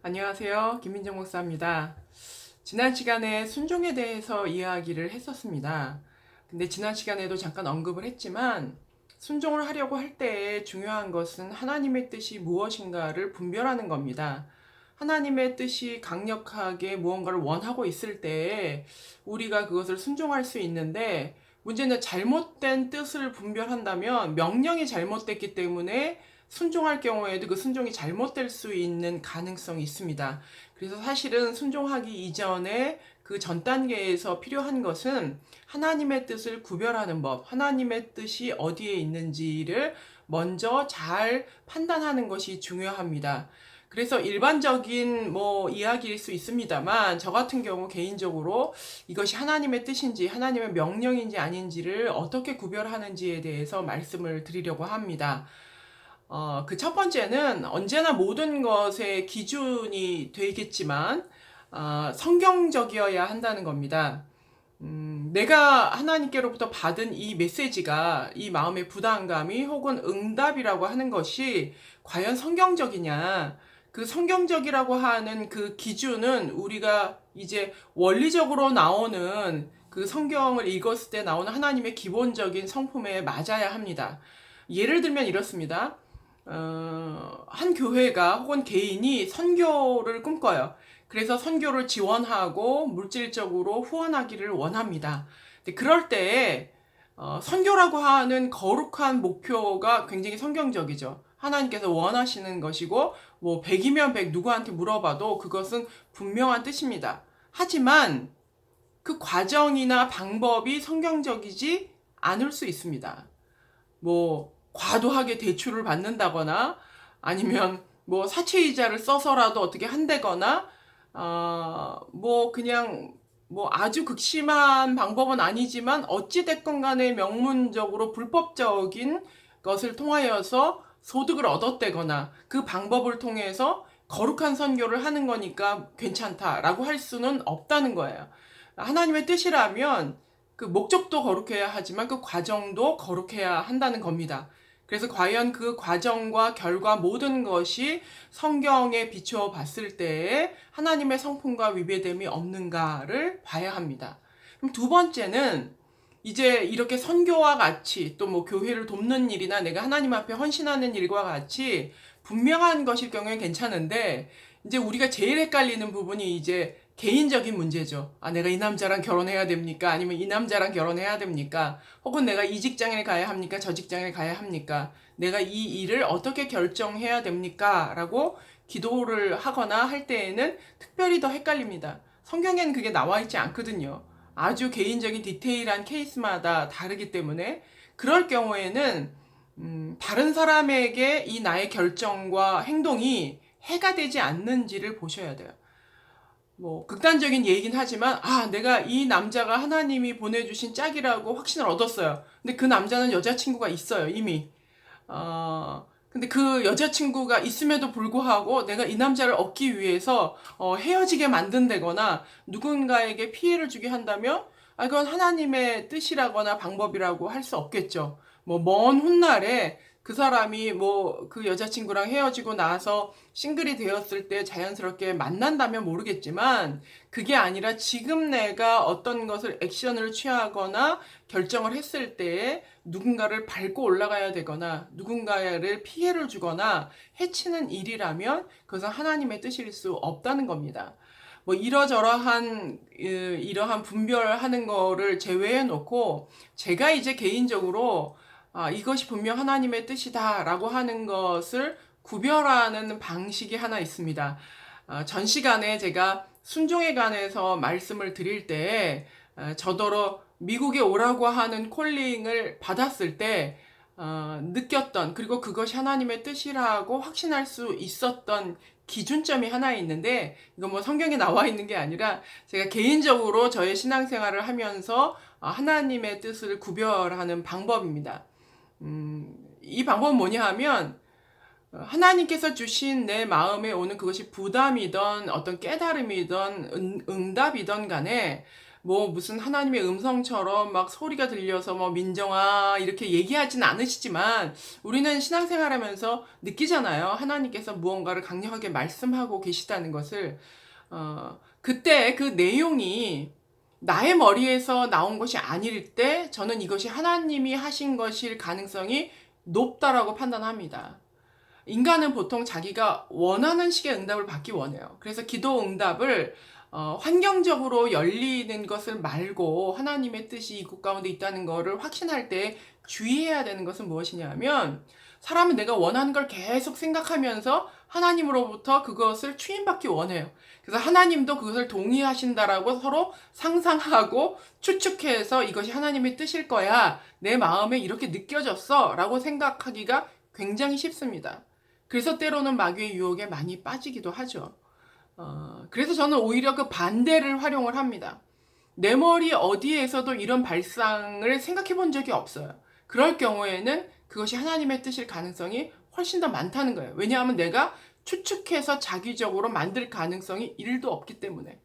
안녕하세요. 김민정 목사입니다. 지난 시간에 순종에 대해서 이야기를 했었습니다. 근데 지난 시간에도 잠깐 언급을 했지만 순종을 하려고 할 때에 중요한 것은 하나님의 뜻이 무엇인가를 분별하는 겁니다. 하나님의 뜻이 강력하게 무언가를 원하고 있을 때에 우리가 그것을 순종할 수 있는데, 문제는 잘못된 뜻을 분별한다면 명령이 잘못됐기 때문에 순종할 경우에도 그 순종이 잘못될 수 있는 가능성이 있습니다. 그래서 사실은 순종하기 이전에 그 전 단계에서 필요한 것은 하나님의 뜻을 구별하는 법, 하나님의 뜻이 어디에 있는지를 먼저 잘 판단하는 것이 중요합니다. 그래서 일반적인 이야기일 수 있습니다만, 저 같은 경우 개인적으로 이것이 하나님의 뜻인지 하나님의 명령인지 아닌지를 어떻게 구별하는지에 대해서 말씀을 드리려고 합니다. 그 첫 번째는 언제나 모든 것의 기준이 되겠지만, 성경적이어야 한다는 겁니다. 내가 하나님께로부터 받은 이 메시지가, 이 마음의 부담감이 혹은 응답이라고 하는 것이 과연 성경적이냐, 그 성경적이라고 하는 그 기준은 우리가 이제 원리적으로 나오는 그 성경을 읽었을 때 나오는 하나님의 기본적인 성품에 맞아야 합니다. 예를 들면 이렇습니다. 한 교회가 혹은 개인이 선교를 꿈꿔요. 그래서 선교를 지원하고 물질적으로 후원하기를 원합니다. 근데 그럴 때에 선교라고 하는 거룩한 목표가 굉장히 성경적이죠. 하나님께서 원하시는 것이고, 100이면 100 누구한테 물어봐도 그것은 분명한 뜻입니다. 하지만 그 과정이나 방법이 성경적이지 않을 수 있습니다. 과도하게 대출을 받는다거나, 아니면 사채이자를 써서라도 어떻게 한다거나, 그냥 아주 극심한 방법은 아니지만 어찌됐건 간에 명문적으로 불법적인 것을 통하여서 소득을 얻었다거나, 그 방법을 통해서 거룩한 선교를 하는 거니까 괜찮다라고 할 수는 없다는 거예요. 하나님의 뜻이라면 그 목적도 거룩해야 하지만 그 과정도 거룩해야 한다는 겁니다. 그래서 과연 그 과정과 결과 모든 것이 성경에 비추어 봤을 때에 하나님의 성품과 위배됨이 없는가를 봐야 합니다. 그럼 두 번째는, 이제 이렇게 선교와 같이 또 교회를 돕는 일이나 내가 하나님 앞에 헌신하는 일과 같이 분명한 것일 경우엔 괜찮은데, 이제 우리가 제일 헷갈리는 부분이 이제 개인적인 문제죠. 내가 이 남자랑 결혼해야 됩니까? 아니면 이 남자랑 결혼해야 됩니까? 혹은 내가 이 직장에 가야 합니까? 저 직장에 가야 합니까? 내가 이 일을 어떻게 결정해야 됩니까? 라고 기도를 하거나 할 때에는 특별히 더 헷갈립니다. 성경에는 그게 나와 있지 않거든요. 아주 개인적인 디테일한 케이스마다 다르기 때문에, 그럴 경우에는 다른 사람에게 이 나의 결정과 행동이 해가 되지 않는지를 보셔야 돼요. 극단적인 얘기긴 하지만, 내가 이 남자가 하나님이 보내주신 짝이라고 확신을 얻었어요. 근데 그 남자는 여자친구가 있어요, 이미. 근데 그 여자친구가 있음에도 불구하고 내가 이 남자를 얻기 위해서 헤어지게 만든다거나 누군가에게 피해를 주게 한다면, 그건 하나님의 뜻이라거나 방법이라고 할 수 없겠죠. 먼 훗날에 그 사람이 그 여자친구랑 헤어지고 나서 싱글이 되었을 때 자연스럽게 만난다면 모르겠지만, 그게 아니라 지금 내가 어떤 것을 액션을 취하거나 결정을 했을 때에 누군가를 밟고 올라가야 되거나 누군가를 피해를 주거나 해치는 일이라면 그것은 하나님의 뜻일 수 없다는 겁니다. 이러한 분별하는 거를 제외해 놓고, 제가 이제 개인적으로 이것이 분명 하나님의 뜻이다라고 하는 것을 구별하는 방식이 하나 있습니다. 전 시간에 제가 순종에 관해서 말씀을 드릴 때, 저더러 미국에 오라고 하는 콜링을 받았을 때 느꼈던, 그리고 그것이 하나님의 뜻이라고 확신할 수 있었던 기준점이 하나 있는데, 이건 성경에 나와 있는 게 아니라 제가 개인적으로 저의 신앙생활을 하면서 하나님의 뜻을 구별하는 방법입니다. 이 방법은 뭐냐 하면, 하나님께서 주신 내 마음에 오는 그것이 부담이든 어떤 깨달음이든 응답이든 간에 뭐 무슨 하나님의 음성처럼 막 소리가 들려서 뭐 민정아 이렇게 얘기하진 않으시지만 우리는 신앙생활하면서 느끼잖아요. 하나님께서 무언가를 강력하게 말씀하고 계시다는 것을. 그때 그 내용이 나의 머리에서 나온 것이 아닐 때 저는 이것이 하나님이 하신 것일 가능성이 높다라고 판단합니다. 인간은 보통 자기가 원하는 식의 응답을 받기 원해요. 그래서 기도 응답을 환경적으로 열리는 것을 말고 하나님의 뜻이 이곳 가운데 있다는 것을 확신할 때 주의해야 되는 것은 무엇이냐면, 사람은 내가 원하는 걸 계속 생각하면서 하나님으로부터 그것을 추임받기 원해요. 그래서 하나님도 그것을 동의하신다라고 서로 상상하고 추측해서 이것이 하나님의 뜻일 거야, 내 마음에 이렇게 느껴졌어 라고 생각하기가 굉장히 쉽습니다. 그래서 때로는 마귀의 유혹에 많이 빠지기도 하죠. 그래서 저는 오히려 그 반대를 활용을 합니다. 내 머리 어디에서도 이런 발상을 생각해 본 적이 없어요. 그럴 경우에는 그것이 하나님의 뜻일 가능성이 훨씬 더 많다는 거예요. 왜냐하면 내가 추측해서 자기적으로 만들 가능성이 1도 없기 때문에.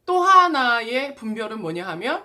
또 하나의 분별은 뭐냐 하면,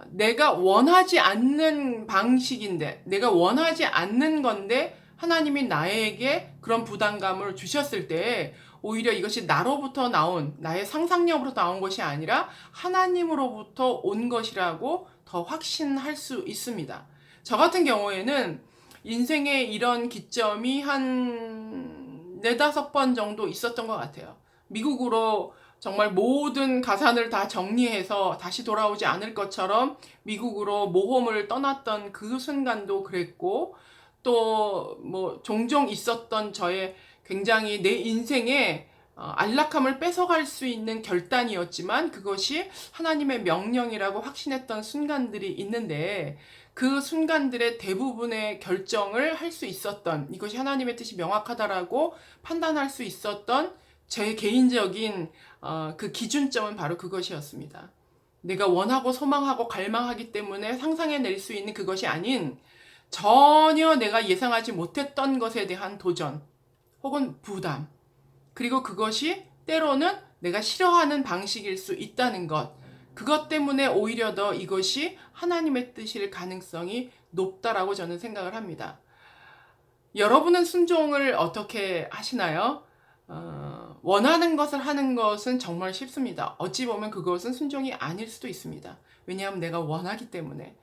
내가 원하지 않는 방식인데, 내가 원하지 않는 건데 하나님이 나에게 그런 부담감을 주셨을 때 오히려 이것이 나로부터 나온, 나의 상상력으로 나온 것이 아니라 하나님으로부터 온 것이라고 더 확신할 수 있습니다. 저 같은 경우에는 인생에 이런 기점이 한 4-5번 정도 있었던 것 같아요. 미국으로 정말 모든 가산을 다 정리해서 다시 돌아오지 않을 것처럼 미국으로 모험을 떠났던 그 순간도 그랬고, 또 뭐 종종 있었던 저의 굉장히 내 인생에 안락함을 뺏어갈 수 있는 결단이었지만 그것이 하나님의 명령이라고 확신했던 순간들이 있는데, 그 순간들의 대부분의 결정을 할 수 있었던, 이것이 하나님의 뜻이 명확하다라고 판단할 수 있었던 제 개인적인 그 기준점은 바로 그것이었습니다. 내가 원하고 소망하고 갈망하기 때문에 상상해낼 수 있는 그것이 아닌, 전혀 내가 예상하지 못했던 것에 대한 도전 혹은 부담, 그리고 그것이 때로는 내가 싫어하는 방식일 수 있다는 것, 그것 때문에 오히려 더 이것이 하나님의 뜻일 가능성이 높다라고 저는 생각을 합니다. 여러분은 순종을 어떻게 하시나요? 원하는 것을 하는 것은 정말 쉽습니다. 어찌 보면 그것은 순종이 아닐 수도 있습니다. 왜냐하면 내가 원하기 때문에.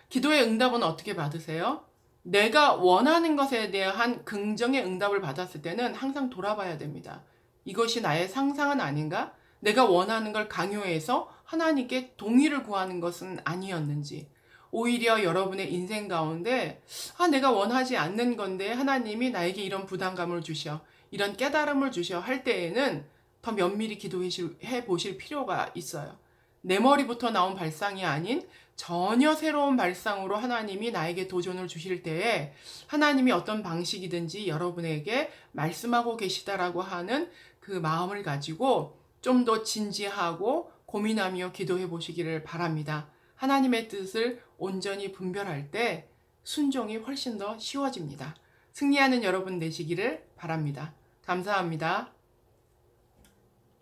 기도의 응답은 어떻게 받으세요? 내가 원하는 것에 대한 긍정의 응답을 받았을 때는 항상 돌아봐야 됩니다. 이것이 나의 상상은 아닌가? 내가 원하는 걸 강요해서 하나님께 동의를 구하는 것은 아니었는지. 오히려 여러분의 인생 가운데 내가 원하지 않는 건데 하나님이 나에게 이런 부담감을 주셔, 이런 깨달음을 주셔 할 때에는 더 면밀히 기도해 보실 필요가 있어요. 내 머리부터 나온 발상이 아닌 전혀 새로운 발상으로 하나님이 나에게 도전을 주실 때에 하나님이 어떤 방식이든지 여러분에게 말씀하고 계시다라고 하는 그 마음을 가지고 좀 더 진지하고 고민하며 기도해 보시기를 바랍니다. 하나님의 뜻을 온전히 분별할 때 순종이 훨씬 더 쉬워집니다. 승리하는 여러분 되시기를 바랍니다. 감사합니다.